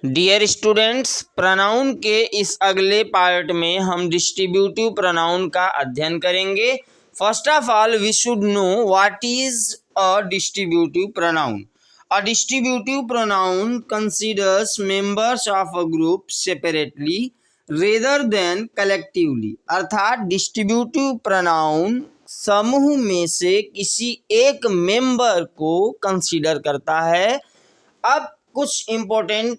Dear students, pronoun के इस अगले पार्ट में हम डिस्ट्रीब्यूटिव प्रोनाउन का अध्ययन करेंगे। First of all we should know what is a distributive pronoun. A distributive pronoun considers members of a group separately rather than collectively. अर्थात distributive pronoun समूह में से किसी एक मेंबर को कंसीडर करता है। अब कुछ इम्पोर्टेंट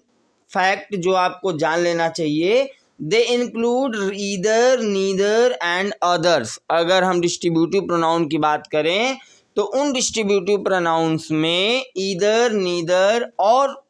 फैक्ट जो आपको जान लेना चाहिए, they include either, neither and others. अगर हम डिस्ट्रीब्यूटिव प्रोनाउन की बात करें तो उन डिस्ट्रीब्यूटिव प्रोनाउंस में ईदर, नीदर और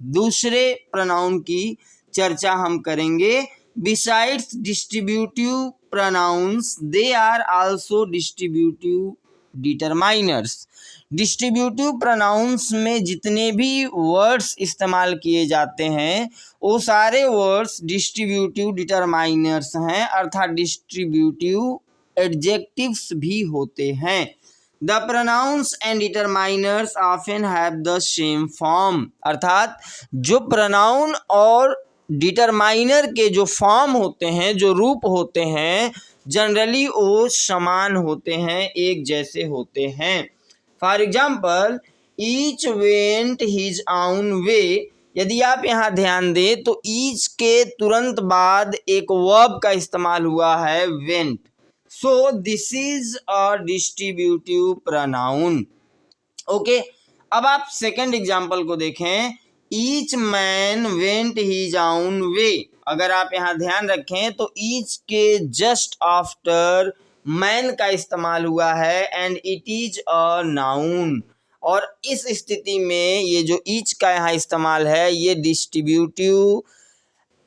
दूसरे प्रोनाउन की चर्चा हम करेंगे। Besides distributive pronouns they are also distributive determiners. Distributive pronouns में जितने भी वर्ड्स इस्तेमाल किए जाते हैं वो सारे वर्ड्स डिस्ट्रीब्यूटिव डिटरमाइनर्स हैं, अर्थात डिस्ट्रीब्यूटिव एडजेक्टिव्स भी होते हैं। The pronouns and determiners often have the same form. अर्थात जो प्रोनाउन और डिटरमाइनर के जो फॉर्म होते हैं, जो रूप होते हैं, जनरली वो समान होते हैं, एक जैसे होते हैं। For example, each went his on way. यदि आप यहाँ ध्यान दें तो ईच के तुरंत बाद एक वर्ब का इस्तेमाल हुआ है, went. So this is a distributive pronoun. Okay, अब आप सेकंड एग्जाम्पल को देखें, each man went his on way. अगर आप यहाँ ध्यान रखें तो ईच के जस्ट आफ्टर मैन का इस्तेमाल हुआ है and it is a noun. और इस स्थिति में ये जो ईच का यहाँ इस्तेमाल है ये डिस्ट्रीब्यूटिव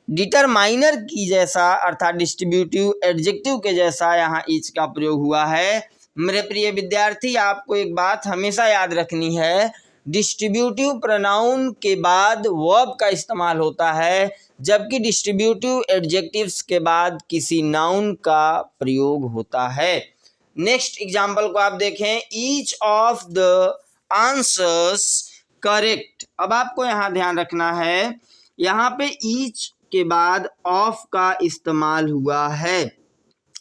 डिटरमाइनर की जैसा, अर्थात डिस्ट्रीब्यूटिव एडजेक्टिव के जैसा यहाँ ईच का प्रयोग हुआ है। मेरे प्रिय विद्यार्थी, आपको एक बात हमेशा याद रखनी है, डिस्ट्रीब्यूटिव प्रोनाउन के बाद वर्ब का इस्तेमाल होता है, जबकि डिस्ट्रीब्यूटिव एडजेक्टिव्स के बाद किसी नाउन का प्रयोग होता है। नेक्स्ट एग्जाम्पल को आप देखें, each of the answers correct. अब आपको यहाँ ध्यान रखना है, यहाँ पे ईच के बाद ऑफ का इस्तेमाल हुआ है।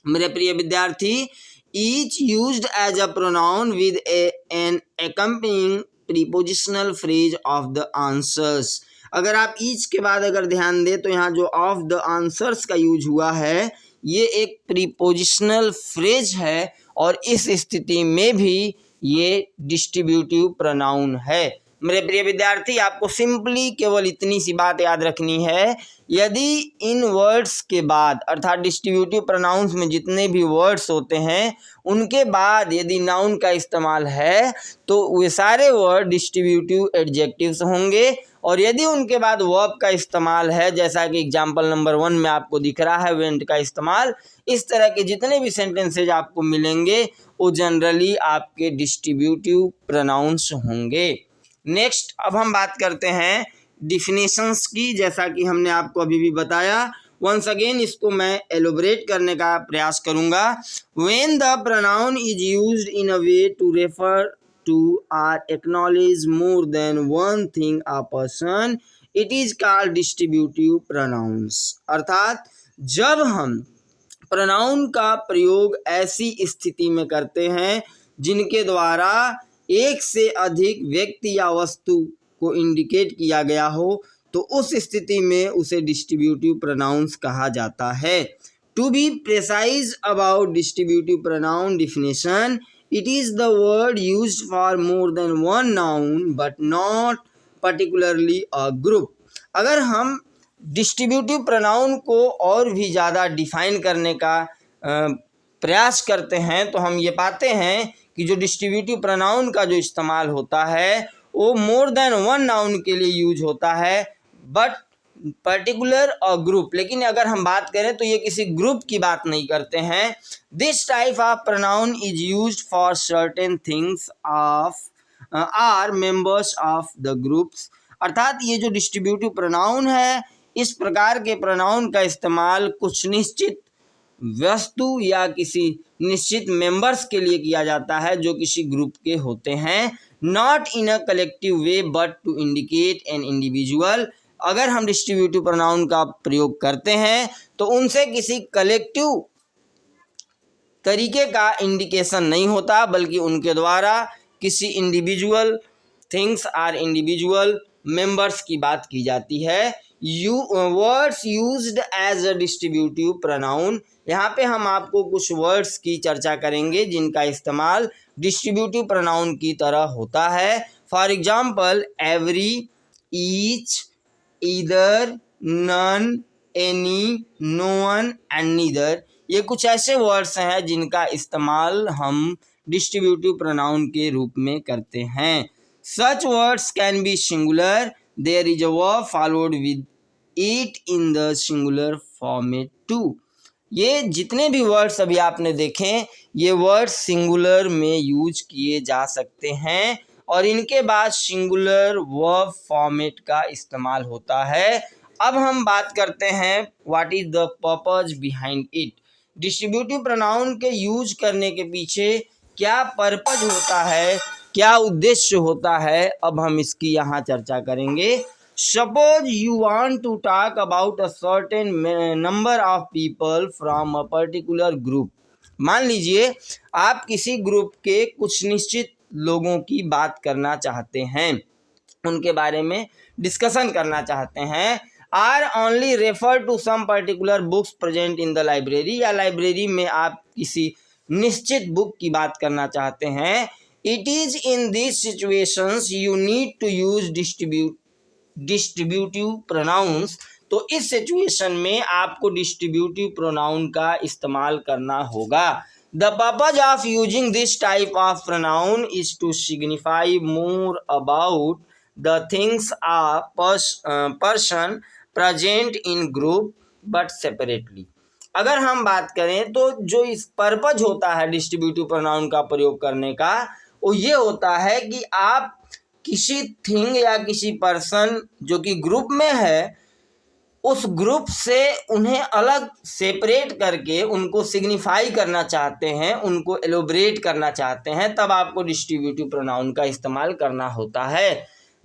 मेरे प्रिय विद्यार्थी, each used as a pronoun with an accompanying prepositional phrase of the answers. अगर आप ईच के बाद अगर ध्यान दें तो यहाँ जो ऑफ द आंसर्स का यूज हुआ है ये एक प्रीपोजिशनल फ्रेज है और इस स्थिति में भी ये डिस्ट्रीब्यूटिव प्रोनाउन है। मेरे प्रिय विद्यार्थी, आपको सिंपली केवल इतनी सी बात याद रखनी है, यदि इन वर्ड्स के बाद, अर्थात डिस्ट्रीब्यूटिव प्रोनाउंस में जितने भी वर्ड्स होते हैं उनके बाद यदि नाउन का इस्तेमाल है तो वे सारे वर्ड डिस्ट्रीब्यूटिव एडजेक्टिव्स होंगे। और यदि उनके बाद वर्ब का इस्तेमाल है, जैसा कि एग्जाम्पल नंबर 1 में आपको दिख रहा है वेंट का इस्तेमाल, इस तरह के जितने भी सेंटेंसेज आपको मिलेंगे वो जनरली आपके डिस्ट्रीब्यूटिव प्रोनाउंस होंगे। नेक्स्ट, अब हम बात करते हैं डिफिनेशंस की। जैसा कि हमने आपको अभी भी बताया, वंस अगेन इसको मैं एलोबरेट करने का प्रयास करूंगा। When the pronoun is used in a way to refer to or acknowledge more than one thing a person, it is called distributive pronouns. अर्थात जब हम प्रोनाउन का प्रयोग ऐसी स्थिति में करते हैं जिनके द्वारा एक से अधिक व्यक्ति या वस्तु को इंडिकेट किया गया हो, तो उस स्थिति में उसे डिस्ट्रीब्यूटिव प्रोनाउंस कहा जाता है। To be precise about distributive pronoun definition, it is the word used for more than one noun but not particularly a group. अगर हम डिस्ट्रीब्यूटिव प्रोनाउन को और भी ज़्यादा डिफाइन करने का प्रयास करते हैं तो हम ये पाते हैं कि जो डिस्ट्रीब्यूटिव प्रोनाउन का जो इस्तेमाल होता है वो मोर देन वन नाउन के लिए यूज होता है, बट पर्टिकुलर और ग्रुप। लेकिन अगर हम बात करें तो ये किसी ग्रुप की बात नहीं करते हैं। This type of pronoun is used for certain things of or members of the groups. अर्थात ये जो डिस्ट्रीब्यूटिव प्रोनाउन है, इस प्रकार के प्रोनाउन का इस्तेमाल कुछ निश्चित वस्तु या किसी निश्चित मेंबर्स के लिए किया जाता है जो किसी ग्रुप के होते हैं, not in a collective way but to indicate an individual अगर हम डिस्ट्रीब्यूटिव प्रोनाउन का प्रयोग करते हैं तो उनसे किसी कलेक्टिव तरीके का इंडिकेशन नहीं होता, बल्कि उनके द्वारा किसी individual things or individual members की बात की जाती है। Words used as a distributive pronoun, यहाँ पे हम आपको कुछ वर्ड्स की चर्चा करेंगे जिनका इस्तेमाल डिस्ट्रीब्यूटिव प्रोनाउन की तरह होता है। For example every, each, either, none, any, no one and neither, ये कुछ ऐसे वर्ड्स हैं जिनका इस्तेमाल हम डिस्ट्रीब्यूटिव प्रोनाउन के रूप में करते हैं। Such words can be singular, there is a verb followed with it in the singular format too. ये जितने भी वर्ड्स अभी आपने देखे, ये वर्ड्स सिंगुलर में यूज किए जा सकते हैं और इनके बाद सिंगुलर वर्ब फॉर्मेट का इस्तेमाल होता है। अब हम बात करते हैं what is the purpose behind it. Distributive pronoun के यूज करने के पीछे क्या पर्पज होता है, क्या उद्देश्य होता है, अब हम इसकी यहाँ चर्चा करेंगे। Suppose you want to talk about a certain number of people from a particular group. मान लीजिए आप किसी ग्रुप के कुछ निश्चित लोगों की बात करना चाहते हैं, उनके बारे में डिस्कशन करना चाहते हैं। Or only refer to some particular books present in the library, या लाइब्रेरी में आप किसी निश्चित बुक की बात करना चाहते हैं। It is in this situations you need to use distributive pronouns, तो इस सिचुएशन में आपको डिस्ट्रीब्यूटिव प्रोनाउन का इस्तेमाल करना होगा। The purpose of using this type of pronoun is to signify more about the things or person present in group but separately. अगर हम बात करें तो जो इस पर्पज होता है डिस्ट्रीब्यूटिव प्रोनाउन का प्रयोग करने का, वो ये होता है कि आप किसी थिंग या किसी पर्सन जो कि ग्रुप में है, उस ग्रुप से उन्हें अलग सेपरेट करके उनको सिग्निफाई करना चाहते हैं, उनको एलोबरेट करना चाहते हैं, तब आपको डिस्ट्रीब्यूटिव प्रोनाउन का इस्तेमाल करना होता है।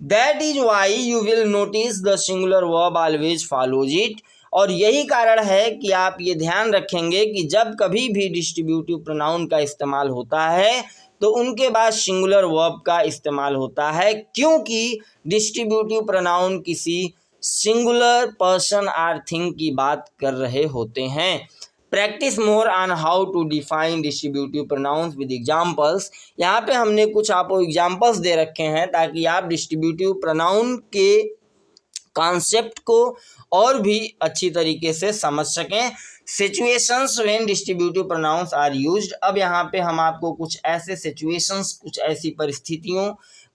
That is why you will notice the singular verb always follows it, और यही कारण है कि आप ये ध्यान रखेंगे कि जब कभी भी डिस्ट्रीब्यूटिव प्रोनाउन का इस्तेमाल होता है तो उनके बाद सिंगुलर वर्ब का इस्तेमाल होता है, क्योंकि डिस्ट्रीब्यूटिव प्रोनाउन किसी सिंगुलर पर्सन आर थिंग की बात कर रहे होते हैं। Practice more on how to define distributive pronouns with examples. यहाँ पे हमने कुछ आपको एग्जांपल्स दे रखे हैं ताकि आप डिस्ट्रीब्यूटिव प्रोनाउन के कॉन्सेप्ट को और भी अच्छी तरीके से समझ सकें। Situations when distributive pronouns are used. अब यहाँ पे हम आपको कुछ ऐसे सिचुएशंस, कुछ ऐसी परिस्थितियों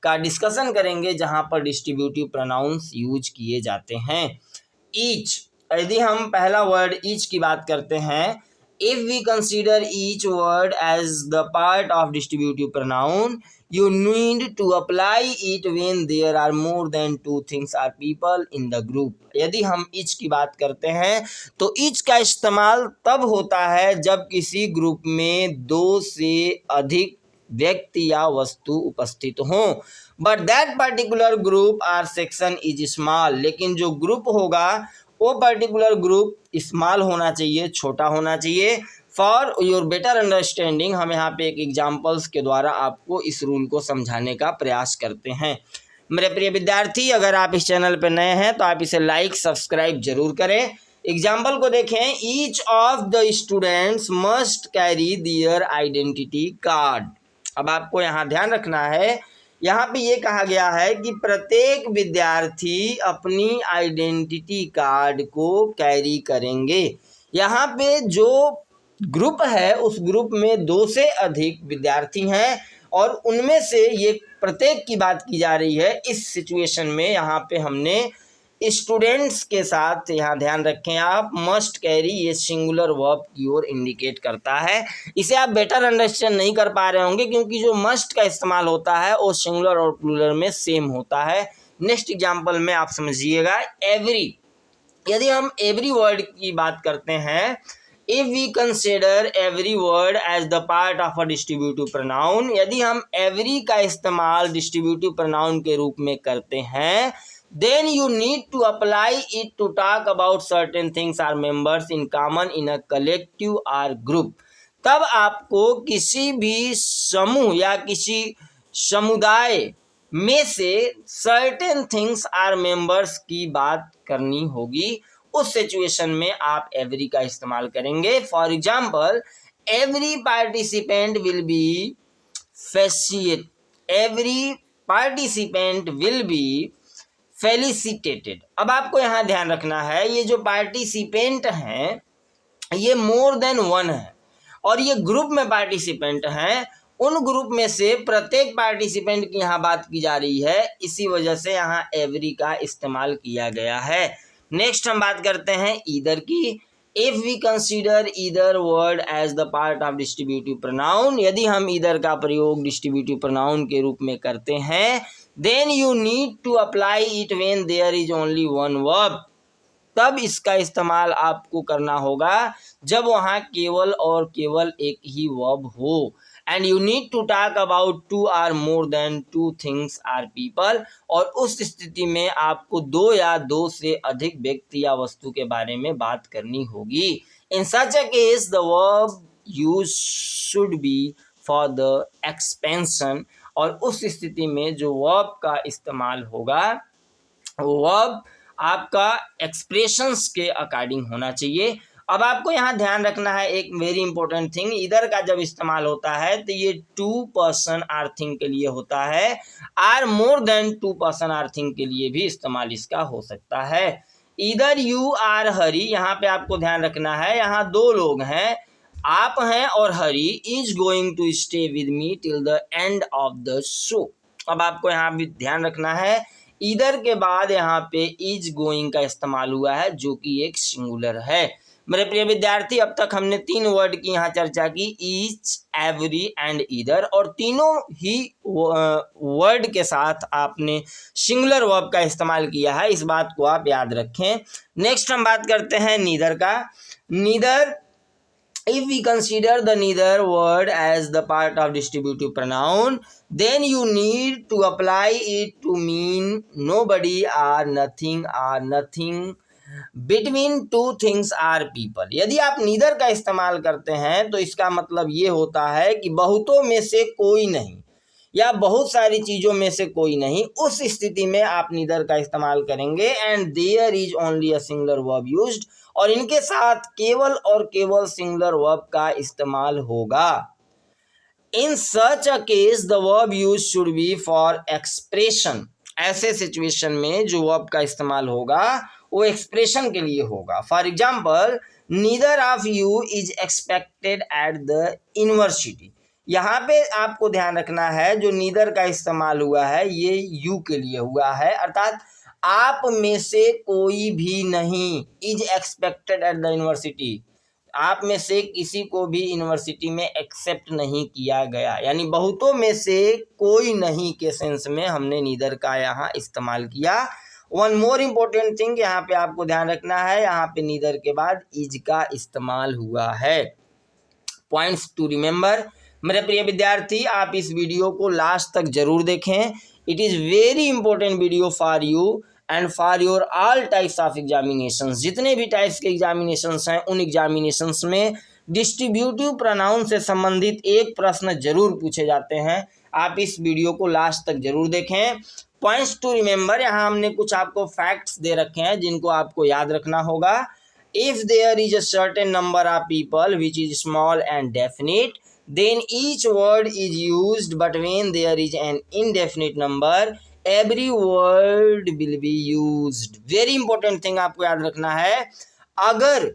का डिस्कशन करेंगे जहाँ पर डिस्ट्रीब्यूटिव प्रोनाउंस यूज किए जाते हैं। ईच, यदि हम पहला वर्ड ईच की बात करते हैं, if we consider each word as the part of distributive pronoun you need to apply it when there are more than two things or people in the group। यदि हम each की बात करते हैं तो each का इस्तेमाल तब होता है जब किसी ग्रुप में दो से अधिक व्यक्ति या वस्तु उपस्थित हों। But that particular group or section is small, लेकिन जो ग्रुप होगा वो पर्टिकुलर ग्रुप स्मॉल होना चाहिए, छोटा होना चाहिए। फॉर योर बेटर अंडरस्टैंडिंग हम यहाँ पे एक एग्जाम्पल्स के द्वारा आपको इस रूल को समझाने का प्रयास करते हैं। मेरे प्रिय विद्यार्थी, अगर आप इस चैनल पर नए हैं तो आप इसे लाइक सब्सक्राइब जरूर करें। एग्जाम्पल को देखें, each of the students must carry their identity card. अब आपको यहाँ ध्यान रखना है, यहाँ पे ये कहा गया है कि प्रत्येक विद्यार्थी अपनी आइडेंटिटी कार्ड को कैरी करेंगे। यहाँ पे जो ग्रुप है उस ग्रुप में दो से अधिक विद्यार्थी हैं और उनमें से ये प्रत्येक की बात की जा रही है। इस सिचुएशन में यहाँ पे हमने स्टूडेंट्स के साथ, यहाँ ध्यान रखें आप, मस्ट कैरी, ये सिंगुलर वर्ब की ओर इंडिकेट करता है। इसे आप बेटर अंडरस्टैंड नहीं कर पा रहे होंगे क्योंकि जो मस्ट का इस्तेमाल होता है वो सिंगुलर और प्लूरल में सेम होता है। नेक्स्ट एग्जाम्पल में आप समझिएगा, एवरी। यदि हम एवरी वर्ड की बात करते हैं, if we consider every word as the part of a distributive pronoun, यदि हम एवरी का इस्तेमाल डिस्ट्रीब्यूटिव प्रोनाउन के रूप में करते हैं then you need to apply it to talk about certain things are members in common in a collective or group. तब आपको किसी भी समूह या किसी समुदाय में से सर्टेन थिंग्स आर मेंबर्स की बात करनी होगी। उस सिचुएशन में आप एवरी का इस्तेमाल करेंगे। For example, every participant will be felicitated. अब आपको यहाँ ध्यान रखना है, ये जो पार्टिसिपेंट हैं ये मोर देन वन है और ये ग्रुप में पार्टिसिपेंट हैं। उन ग्रुप में से प्रत्येक पार्टिसिपेंट की यहाँ बात की जा रही है, इसी वजह से यहाँ एवरी का इस्तेमाल किया गया है। नेक्स्ट हम बात करते हैं ईदर की। If we consider either word as the part of distributive pronoun, यदि हम ईदर का प्रयोग डिस्ट्रीब्यूटिव प्रोनाउन के रूप में करते हैं, then you need to apply it when there is only one verb. तब इसका इस्तेमाल आपको करना होगा जब वहाँ केवल और केवल एक ही वर्ब हो। And you need to talk about two or more than two things or people, और उस स्थिति में आपको दो या दो से अधिक व्यक्ति या वस्तु के बारे में बात करनी होगी। In such a case the verb use should be for the expansion, और उस स्थिति में जो वर्ब का इस्तेमाल होगा वो वर्ब आपका एक्सप्रेशंस के अकॉर्डिंग होना चाहिए। अब आपको यहाँ ध्यान रखना है एक वेरी इंपॉर्टेंट थिंग, इधर का जब इस्तेमाल होता है तो ये टू पर्सन आर थिंग के लिए होता है, or more than two person or thing के लिए भी इस्तेमाल इसका हो सकता है। इधर यू आर हरी, यहाँ पे आपको ध्यान रखना है, यहाँ दो लोग हैं, आप हैं और Hari, is going to stay with me till the end of the show. अब आपको यहाँ भी ध्यान रखना है, इधर के बाद यहाँ पे इज गोइंग का इस्तेमाल हुआ है जो कि एक सिंगुलर है। मेरे प्रिय विद्यार्थी, अब तक हमने तीन वर्ड की यहाँ चर्चा की, ईच, एवरी एंड ईदर, और तीनों ही वर्ड के साथ आपने सिंगुलर वर्ब का इस्तेमाल किया है, इस बात को आप याद रखें। नेक्स्ट हम बात करते हैं नीदर का। Neither, if we consider the neither word as the part of distributive pronoun, then you need to apply it to mean nobody or nothing between two things or people। यदि आप neither का इस्तेमाल करते हैं तो इसका मतलब ये होता है कि बहुतों में से कोई नहीं या बहुत सारी चीज़ों में से कोई नहीं। उस स्थिति में आप नीदर का इस्तेमाल करेंगे। And there is only a singular verb used, और इनके साथ केवल और केवल सिंगुलर वर्ब का इस्तेमाल होगा। In such a case the verb use should be for expression. ऐसे सिचुएशन में जो वर्ब का इस्तेमाल होगा वो एक्सप्रेशन के लिए होगा। For example, neither of you is expected at the university. यहाँ पे आपको ध्यान रखना है, जो नीदर का इस्तेमाल हुआ है ये यू के लिए हुआ है, अर्थात आप में से कोई भी नहीं, is expected at the university, आप में से किसी को भी यूनिवर्सिटी में एक्सेप्ट नहीं किया गया, यानी बहुतों में से कोई नहीं के सेंस में हमने नीदर का यहाँ इस्तेमाल किया। वन मोर इम्पोर्टेंट थिंग यहाँ पे आपको ध्यान रखना है, यहाँ पे नीदर के बाद इज का इस्तेमाल हुआ है। पॉइंट्स टू रिमेंबर, मेरे प्रिय विद्यार्थी, आप इस वीडियो को लास्ट तक जरूर देखें। It is very important video for you and for your all types of examinations. जितने भी टाइप्स के एग्जामिनेशंस हैं उन एग्जामिनेशंस में डिस्ट्रीब्यूटिव प्रोनाउन से संबंधित एक प्रश्न जरूर पूछे जाते हैं। आप इस वीडियो को लास्ट तक जरूर देखें। पॉइंट्स टू रिमेंबर, यहाँ हमने कुछ आपको फैक्ट्स दे रखे हैं जिनको आपको याद रखना होगा। If there is a certain number of people which is small and definite, then each word is used, but when there is an indefinite number every word will be used। very important thing आपको याद रखना है, अगर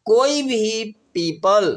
कोई भी people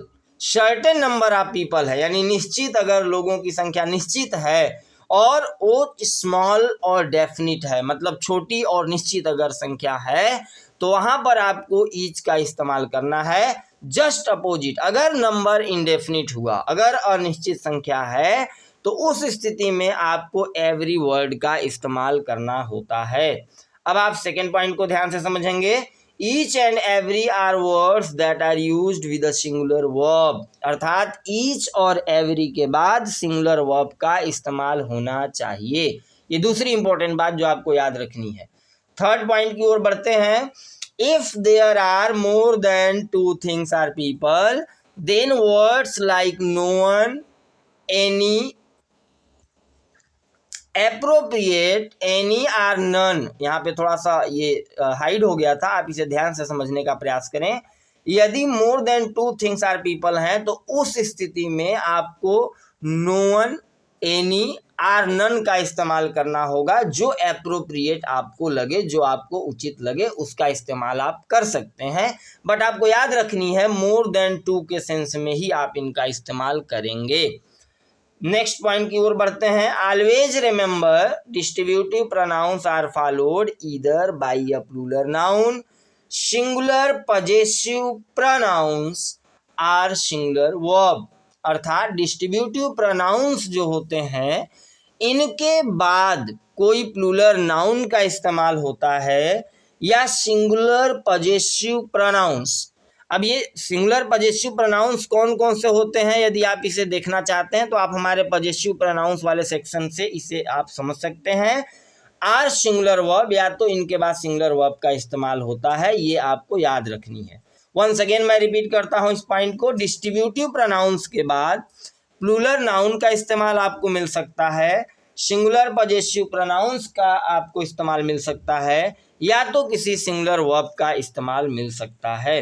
certain number of people है, यानी निश्चित अगर लोगों की संख्या निश्चित है और वो स्मॉल और डेफिनिट है, मतलब छोटी और निश्चित अगर संख्या है, तो वहाँ पर आपको ईच का इस्तेमाल करना है। जस्ट अपोजिट, अगर नंबर इंडेफिनिट हुआ, अगर अनिश्चित संख्या है, तो उस स्थिति में आपको एवरी वर्ड का इस्तेमाल करना होता है। अब आप सेकेंड पॉइंट को ध्यान से समझेंगे। Each and every or words that are used with a singular verb, अर्थात ईच और एवरी के बाद सिंगुलर वर्ब का इस्तेमाल होना चाहिए। ये दूसरी इंपॉर्टेंट बात जो आपको याद रखनी है। थर्ड पॉइंट की ओर बढ़ते हैं। If there are more than two things or people then words like no one, any, appropriate, any or none, यहाँ पे थोड़ा सा ये हाइड हो गया था, आप इसे ध्यान से समझने का प्रयास करें। यदि more than two things or people हैं तो उस स्थिति में आपको no one, any or none का इस्तेमाल करना होगा। जो एप्रोप्रिएट आपको लगे, जो आपको उचित लगे, उसका इस्तेमाल आप कर सकते हैं, बट आपको याद रखनी है मोर देन टू के सेंस में ही आप इनका इस्तेमाल करेंगे। नेक्स्ट पॉइंट की ओर बढ़ते हैं। Always remember distributive pronouns are followed either by a plural noun, singular possessive pronouns or singular verb. अर्थात डिस्ट्रीब्यूटिव प्रोनाउंस जो होते हैं इनके बाद कोई प्लूरल नाउन का इस्तेमाल होता है या सिंगुलर पजेसिव प्रोनाउंस। अब ये सिंगुलर पजेसिव प्रोनाउंस कौन कौन से होते हैं, यदि आप इसे देखना चाहते हैं तो आप हमारे पजेसिव प्रोनाउंस वाले सेक्शन से इसे आप समझ सकते हैं। आर सिंगुलर वर्ब, या तो इनके बाद सिंगुलर वर्ब का इस्तेमाल होता है, ये आपको याद रखनी है। वंस अगेन मैं रिपीट करता हूं इस पॉइंट को। डिस्ट्रीब्यूटिव प्रोनाउंस के बाद प्लूरल नाउन का इस्तेमाल आपको मिल सकता है, सिंगुलर पजेसिव प्रोनाउंस का आपको इस्तेमाल मिल सकता है, या तो किसी सिंगुलर वर्ब का इस्तेमाल मिल सकता है।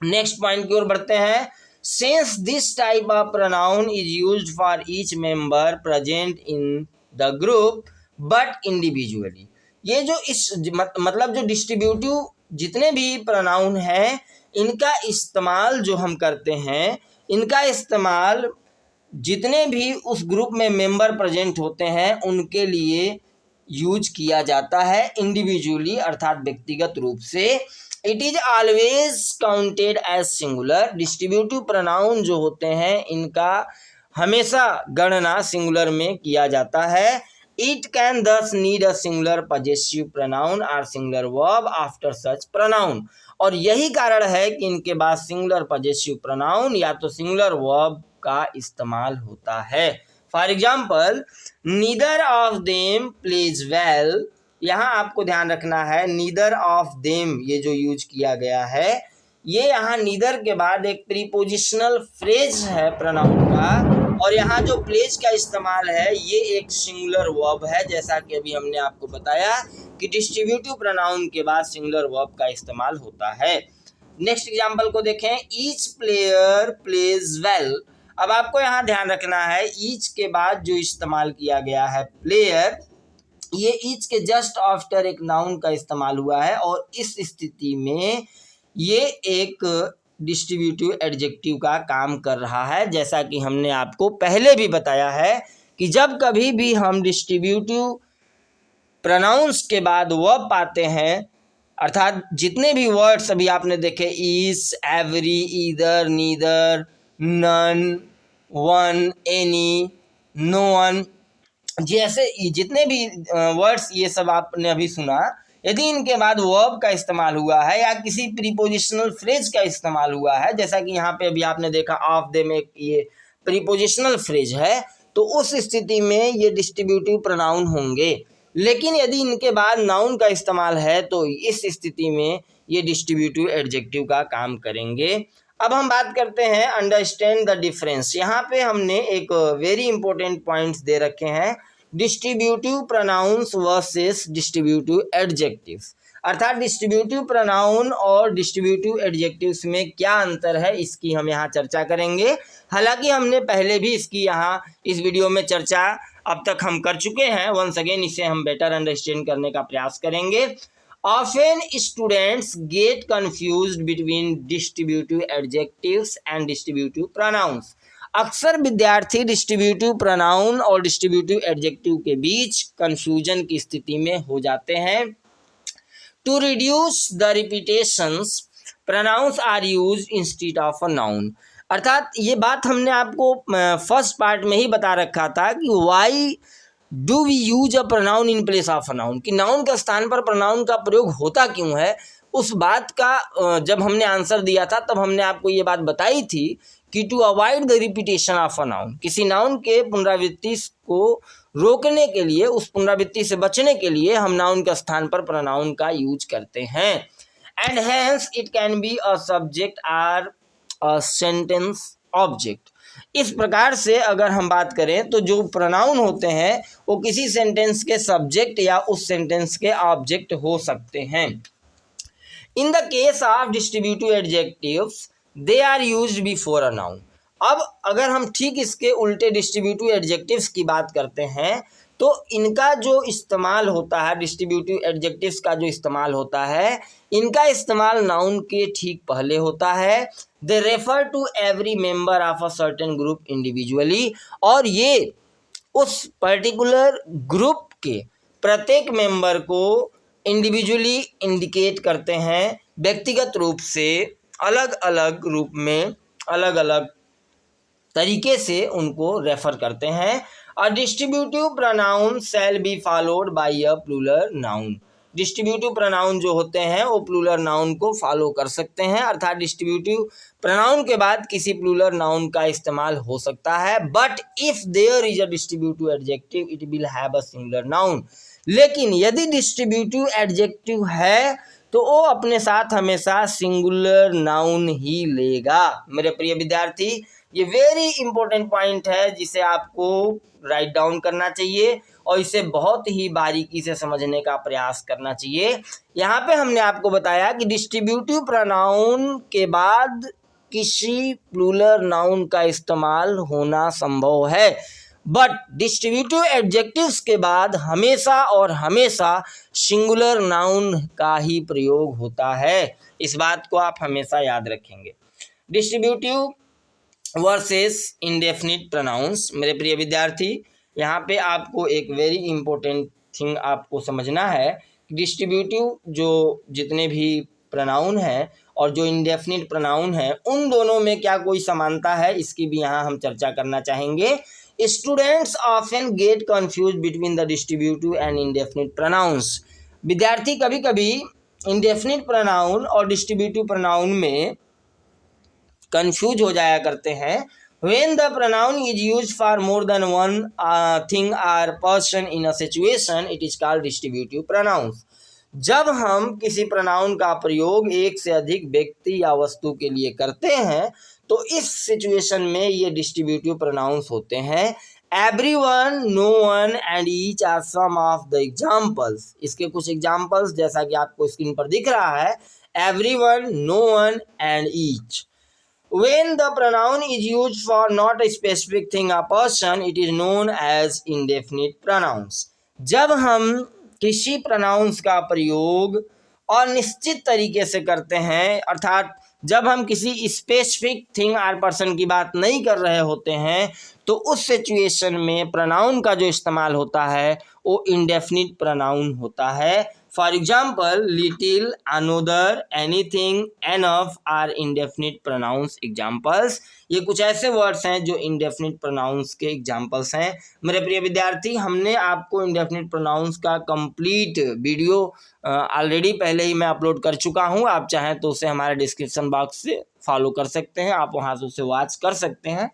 नेक्स्ट पॉइंट की ओर बढ़ते हैं। Since this type of pronoun is used for each member present in the group but individually, ये जो इस मतलब जो डिस्ट्रीब्यूटिव जितने भी प्रोनाउन हैं इनका इस्तेमाल जो हम करते हैं, इनका इस्तेमाल जितने भी उस ग्रुप में मेंबर प्रेजेंट होते हैं उनके लिए यूज किया जाता है इंडिविजुअली, अर्थात व्यक्तिगत रूप से। It is always counted as singular. Distributive pronoun जो होते हैं इनका हमेशा गणना सिंगुलर में किया जाता है। It can thus need a singular possessive pronoun और singular verb after such pronoun, और यही कारण है कि इनके बाद सिंगुलर पजेसिव प्रोनाउन या तो सिंगुलर वर्ब का इस्तेमाल होता है। For example, neither of them pledge well, यहाँ आपको ध्यान रखना है नीदर ऑफ देम ये जो यूज किया गया है, ये यहाँ नीदर के बाद एक प्रीपोजिशनल फ्रेज है प्रोनाउन का, और यहाँ जो प्लेज का इस्तेमाल है ये एक सिंगुलर वर्ब है, जैसा कि अभी हमने आपको बताया कि डिस्ट्रीब्यूटिव प्रोनाउन के बाद सिंगुलर वर्ब का इस्तेमाल होता है। नेक्स्ट एग्जांपल को देखें। Each player pledge well. अब आपको यहाँ ध्यान रखना है ईच के बाद जो इस्तेमाल किया गया है प्लेयर, ये ईच के जस्ट आफ्टर एक नाउन का इस्तेमाल हुआ है, और इस स्थिति में ये एक डिस्ट्रीब्यूटिव एडजेक्टिव का काम कर रहा है, जैसा कि हमने आपको पहले भी बताया है कि जब कभी भी हम डिस्ट्रीब्यूटिव प्रोनाउंस के बाद वर्ब पाते हैं, अर्थात जितने भी वर्ड्स अभी आपने देखे each, every, either, neither, none, one, any, no one, जैसे जितने भी वर्ड्स ये सब आपने अभी सुना, यदि इनके बाद वर्ब का इस्तेमाल हुआ है या किसी प्रीपोजिशनल फ्रेज का इस्तेमाल हुआ है, जैसा कि यहाँ पे अभी आपने देखा ऑफ देम एक ये प्रीपोजिशनल फ्रेज है, तो उस स्थिति में ये डिस्ट्रीब्यूटिव प्रोनाउन होंगे। लेकिन यदि इनके बाद नाउन का इस्तेमाल है तो इस स्थिति में ये डिस्ट्रीब्यूटिव एडजेक्टिव का काम करेंगे। अब हम बात करते हैं अंडरस्टैंड द डिफरेंस। यहाँ पे हमने एक वेरी इंपॉर्टेंट पॉइंट्स दे रखे हैं, distributive pronounce versus distributive adjectives, अर्थात डिस्ट्रीब्यूटिव प्रोनाउन और डिस्ट्रीब्यूटिव एडजेक्टिव्स में क्या अंतर है इसकी हम यहाँ चर्चा करेंगे। हालांकि हमने पहले भी इसकी यहाँ इस वीडियो में चर्चा अब तक हम कर चुके हैं, वंस अगेन इसे हम बेटर अंडरस्टैंड करने का प्रयास करेंगे। Often students get confused between distributive adjectives and distributive pronouns. अक्सर विद्यार्थी डिस्ट्रीब्यूटिव प्रोनाउन और डिस्ट्रीब्यूटिव एडजेक्टिव के बीच कंफ्यूजन की स्थिति में हो जाते हैं। To reduce the repetitions pronouns are used instead of a noun, अर्थात ये बात हमने आपको फर्स्ट पार्ट में ही बता रखा था कि why do we use a pronoun in place of a noun, कि नाउन के स्थान पर प्रोनाउन का प्रयोग होता क्यों है। उस बात का जब हमने आंसर दिया था तब हमने आपको ये बात बताई थी कि to avoid the repetition of a noun, किसी नाउन के पुनरावृत्ति को रोकने के लिए, उस पुनरावृत्ति से बचने के लिए हम नाउन के स्थान पर प्रोनाउन का यूज करते हैं। And hence it can be a subject or a sentence object. इस प्रकार से अगर हम बात करें तो जो प्रोनाउन होते हैं वो किसी सेंटेंस के सब्जेक्ट या उस सेंटेंस के ऑब्जेक्ट हो सकते हैं। In the case of distributive adjectives they are used before a noun. अब अगर हम ठीक इसके उल्टे डिस्ट्रीब्यूटिव एडजेक्टिव्स की बात करते हैं तो इनका जो इस्तेमाल होता है, डिस्ट्रीब्यूटिव एडजेक्टिव्स का जो इस्तेमाल होता है, इनका इस्तेमाल नाउन के ठीक पहले होता है। They refer to every member of a certain group individually, और ये उस पर्टिकुलर ग्रुप के प्रत्येक मेंबर को इंडिविजुअली इंडिकेट करते हैं, व्यक्तिगत रूप से अलग अलग रूप में अलग अलग तरीके से उनको रेफर करते हैं। A distributive pronoun shall be followed by a plural noun. Distributive pronoun जो होते हैं वो प्लूरल नाउन को फॉलो कर सकते हैं, अर्थात डिस्ट्रीब्यूटिव प्रोनाउन के बाद किसी प्लूरल नाउन का इस्तेमाल हो सकता है। But if there is a distributive adjective it will have a singular noun. लेकिन यदि डिस्ट्रीब्यूटिव एडजेक्टिव है तो वो अपने साथ हमेशा सिंगुलर नाउन ही लेगा। मेरे प्रिय विद्यार्थी, ये वेरी इंपॉर्टेंट पॉइंट है जिसे आपको राइट डाउन करना चाहिए और इसे बहुत ही बारीकी से समझने का प्रयास करना चाहिए। यहाँ पे हमने आपको बताया कि डिस्ट्रीब्यूटिव प्रोनाउन के बाद किसी प्लूरल नाउन का इस्तेमाल होना संभव है, बट डिस्ट्रीब्यूटिव एडजेक्टिव्स के बाद हमेशा और हमेशा सिंगुलर नाउन का ही प्रयोग होता है। इस बात को आप हमेशा याद रखेंगे। Distributive versus indefinite pronouns. मेरे प्रिय विद्यार्थी, यहाँ पे आपको एक वेरी इंपॉर्टेंट थिंग आपको समझना है कि डिस्ट्रीब्यूटिव जो जितने भी प्रोनाउन हैं और जो इंडेफिनिट प्रोनाउन हैं उन दोनों में क्या कोई समानता है, इसकी भी यहाँ हम चर्चा करना चाहेंगे। Students often get confuse between the distributive and indefinite pronouns. विद्यार्थी कभी कभी इंडेफिनिट प्रोनाउन और डिस्ट्रीब्यूटिव प्रोनाउन में कंफ्यूज हो जाया करते हैं। When the pronoun is used for more than one thing or person in a situation, it is called distributive pronouns. जब हम किसी प्रोनाउन का प्रयोग एक से अधिक व्यक्ति या वस्तु के लिए करते हैं तो इस सिचुएशन में ये डिस्ट्रीब्यूटिव प्रोनाउंस होते हैं। Everyone, no one and each are some of the examples. इसके कुछ एग्जाम्पल्स जैसा कि आपको स्क्रीन पर दिख रहा है, everyone, no one and each. When the pronoun is used for not a specific thing or person, it is known as indefinite pronouns. जब हम किसी प्रोनाउंस का प्रयोग अनिश्चित तरीके से करते हैं, अर्थात जब हम किसी स्पेसिफिक थिंग और पर्सन की बात नहीं कर रहे होते हैं, तो उस सिचुएशन में प्रोनाउन का जो इस्तेमाल होता है वो इंडेफिनिट प्रोनाउन होता है। For example, little, another, anything, enough are indefinite pronouns examples. ये कुछ ऐसे वर्ड्स हैं जो इंडेफिनिट प्रोनाउंस के एग्जाम्पल्स हैं। मेरे प्रिय विद्यार्थी, हमने आपको इंडेफिनिट प्रोनाउंस का कंप्लीट वीडियो ऑलरेडी पहले ही मैं अपलोड कर चुका हूँ। आप चाहें तो उसे हमारे डिस्क्रिप्शन बॉक्स से फॉलो कर सकते हैं, आप वहाँ से उसे वॉच कर सकते हैं।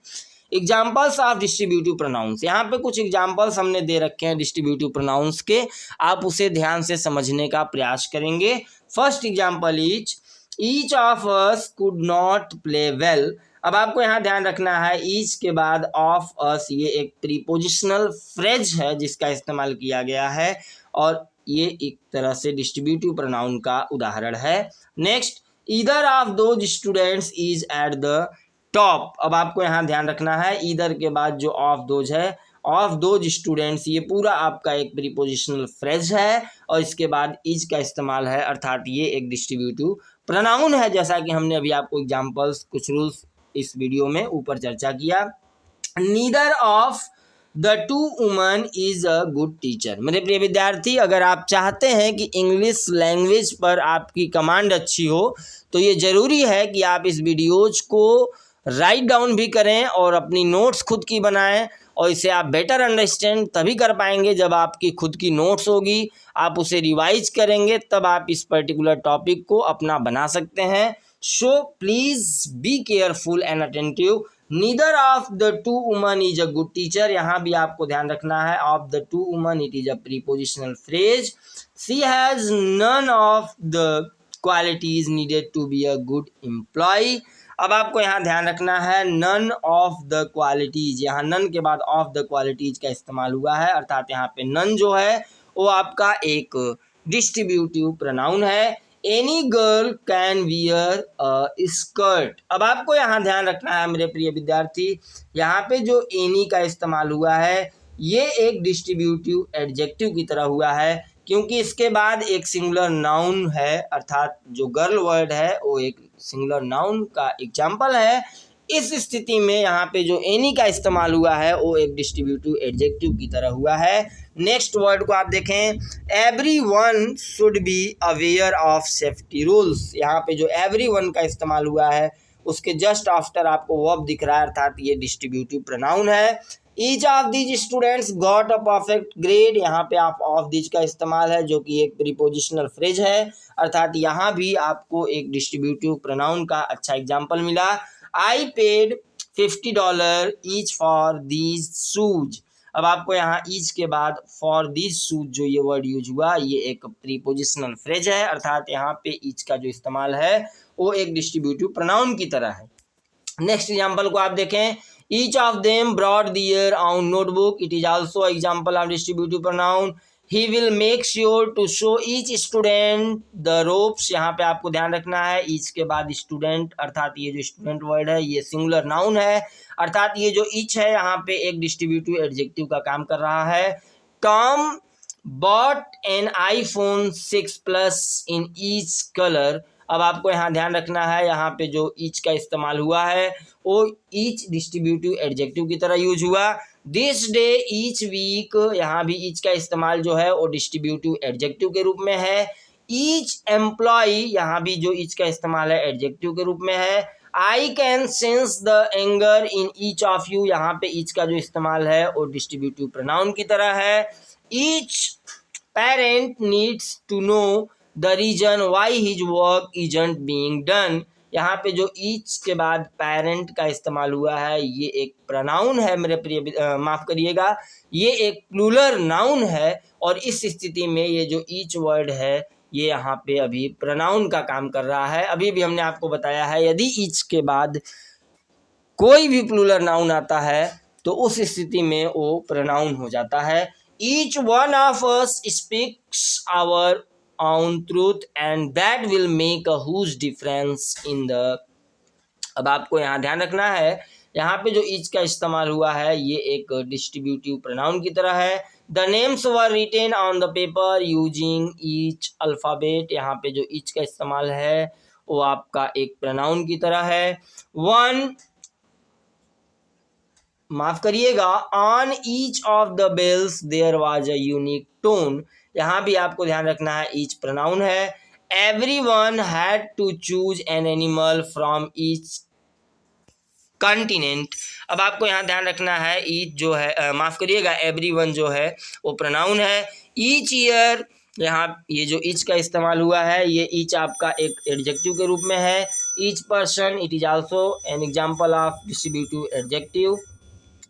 एग्जाम्पल्स ऑफ डिस्ट्रीब्यूटिव प्रोनाउंस, यहाँ पे कुछ एग्जाम्पल्स हमने दे रखे हैं डिस्ट्रीब्यूटिव प्रोनाउंस के, आप उसे ध्यान से समझने का प्रयास करेंगे। First example is each of us could not play well. अब आपको यहाँ ध्यान रखना है, ईच के बाद ऑफ अस ये एक प्रीपोजिशनल फ्रेज है जिसका इस्तेमाल किया गया है और ये एक तरह से डिस्ट्रीब्यूटिव प्रोनाउन का उदाहरण है। Next, either of those students is at the top. अब आपको यहाँ ध्यान रखना है, ईदर के बाद जो ऑफ दोज है, ऑफ दोज स्टूडेंट्स, ये पूरा आपका एक प्रीपोजिशनल फ्रेज है और इसके बाद इज का इस्तेमाल है, अर्थात ये एक डिस्ट्रीब्यूटिव प्रोनाउन है, जैसा कि हमने अभी आपको एग्जांपल्स कुछ रूल्स इस वीडियो में ऊपर चर्चा किया। Neither of the two woman is a good teacher. मेरे प्रिय विद्यार्थी, अगर आप चाहते हैं कि इंग्लिश लैंग्वेज पर आपकी कमांड अच्छी हो तो ये ज़रूरी है कि आप इस वीडियोज को राइट डाउन भी करें और अपनी नोट्स खुद की बनाएं, और इसे आप बेटर अंडरस्टैंड तभी कर पाएंगे जब आपकी खुद की नोट्स होगी, आप उसे रिवाइज करेंगे, तब आप इस पर्टिकुलर टॉपिक को अपना बना सकते हैं। So please be careful and attentive neither of the two woman is a good teacher, यहाँ भी आपको ध्यान रखना है of the two woman it is a prepositional phrase. She has none of the qualities needed to be a good employ. अब आपको यहाँ ध्यान रखना है नन ऑफ द क्वालिटीज, यहाँ नन के बाद ऑफ द क्वालिटीज का इस्तेमाल हुआ है, अर्थात यहाँ पे नन जो है वो आपका एक डिस्ट्रीब्यूटिव प्रोनाउन है। Any girl can wear a skirt. अब आपको यहाँ ध्यान रखना है मेरे प्रिय विद्यार्थी, यहाँ पे जो एनी का इस्तेमाल हुआ है ये एक डिस्ट्रीब्यूटिव एडजेक्टिव की तरह हुआ है, क्योंकि इसके बाद एक सिंगुलर नाउन है, अर्थात जो गर्ल वर्ड है वो एक सिंगुलर नाउन का एग्जाम्पल है। इस स्थिति में यहाँ पे जो एनी का इस्तेमाल हुआ है वो एक डिस्ट्रीब्यूटिव एडजेक्टिव की तरह हुआ है। नेक्स्ट वर्ड को आप देखें, everyone should be aware of safety rules. यहाँ पे जो एवरीवन का इस्तेमाल हुआ है उसके जस्ट आफ्टर आपको वर्ब दिख रहा है, अर्थात ये डिस्ट्रीब्यूटिव प्रोनाउन है। Each of these students got a perfect grade, यहाँ पे आप ऑफ दीज का इस्तेमाल है जो कि एक प्रीपोजिशनल फ्रेज है, अर्थात यहाँ भी आपको एक डिस्ट्रीब्यूटिव प्रोनाउन का अच्छा एग्जाम्पल मिला। I paid $50 each for these shoes. अब आपको यहाँ ईच के बाद फॉर दीज शूज जो ये वर्ड यूज हुआ ये एक प्रीपोजिशनल फ्रेज है, अर्थात यहाँ पे ईच का जो इस्तेमाल है वो एक डिस्ट्रीब्यूटिव प्रोनाउन की तरह है। नेक्स्ट एग्जाम्पल को आप देखें, each of them brought their on notebook, it is also example of distributive pronoun. He will make sure to show each student the ropes, यहाँ पे आपको ध्यान रखना है ईच के बाद स्टूडेंट, अर्थात ये जो स्टूडेंट वर्ड है ये सिंगुलर नाउन है, अर्थात ये जो ईच है यहाँ पे एक डिस्ट्रीब्यूटिव एडजेक्टिव का काम कर रहा है। Tom bot N iPhone 6 Plus in each colour. अब आपको यहाँ ध्यान रखना है यहाँ पे जो ईच का इस्तेमाल हुआ है वो ईच डिस्ट्रीब्यूटिव एडजेक्टिव की तरह यूज हुआ। दिस डे ईच वीक, यहाँ भी ईच का इस्तेमाल जो है वो डिस्ट्रीब्यूटिव एडजेक्टिव के रूप में है। ईच एम्प्लॉय, यहाँ भी जो ईच का इस्तेमाल है एडजेक्टिव के रूप में है। I can sense the anger in each of you, यहाँ पे ईच का जो इस्तेमाल है वो डिस्ट्रीब्यूटिव प्रोनाउन की तरह है। Each parent needs to know the reason why his work isn't being done, यहाँ पे जो ईच के बाद पेरेंट का इस्तेमाल हुआ है ये एक प्रोनाउन है मेरे प्रिय, माफ करिएगा ये एक प्लूरल नाउन है, और इस स्थिति में ये जो ईच वर्ड है ये यहाँ पे अभी प्रोनाउन का काम कर रहा है। अभी भी हमने आपको बताया है यदि ईच के बाद कोई भी प्लूरल नाउन आता है तो उस स्थिति में वो प्रोनाउन हो जाता है। Each one of us speaks our own truth and that will make a huge difference in the. अब आपको यहाँ ध्यान रखना है यहाँ पे जो ईच का इस्तेमाल हुआ है ये एक डिस्ट्रीब्यूटिव प्रोनाउन की तरह है। The names were written on the paper using each alphabet, यहाँ पे जो ईच का इस्तेमाल है वो आपका एक प्रोनाउन की तरह है। वन, माफ करिएगा, on each of the bells there was a unique tone, यहाँ भी आपको ध्यान रखना है ईच प्रोनाउन है। Everyone had to choose an animal from each continent, अब आपको यहाँ ध्यान रखना है ईच जो है माफ करिएगा एवरीवन जो है वो प्रोनाउन है। ईच ईयर, यहाँ ये जो ईच का इस्तेमाल हुआ है ये ईच आपका एक एडजेक्टिव के रूप में है। Each person it is also an example of distributive adjective.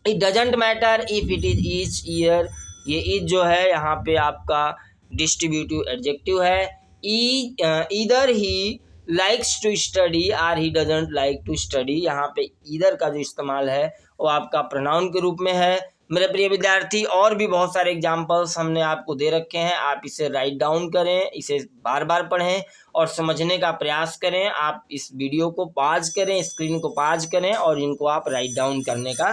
It doesn't matter if it is each year, ये ईच जो है यहाँ पे आपका डिस्ट्रीब्यूटिव एडजेक्टिव है। Either he likes to study or he doesn't like to study, यहाँ पे either का जो इस्तेमाल है वो आपका प्रोनाउन के रूप में है। मेरे प्रिय विद्यार्थी और भी बहुत सारे एग्जाम्पल्स हमने आपको दे रखे हैं, आप इसे राइट डाउन करें, इसे बार बार पढ़ें और समझने का प्रयास करें। आप इस वीडियो को पॉज करें, स्क्रीन को पॉज करें और इनको आप राइट डाउन करने का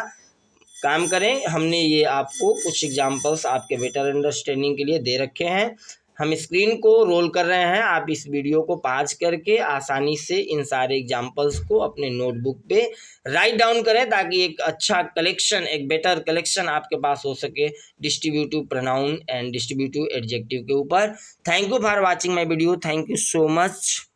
काम करें। हमने ये आपको कुछ एग्जाम्पल्स आपके बेटर अंडरस्टैंडिंग के लिए दे रखे हैं। हम स्क्रीन को रोल कर रहे हैं, आप इस वीडियो को पॉज करके आसानी से इन सारे एग्जाम्पल्स को अपने नोटबुक पे राइट डाउन करें ताकि एक अच्छा कलेक्शन, एक बेटर कलेक्शन आपके पास हो सके distributive pronoun and distributive adjective के ऊपर। Thank you for watching my video, thank you so much.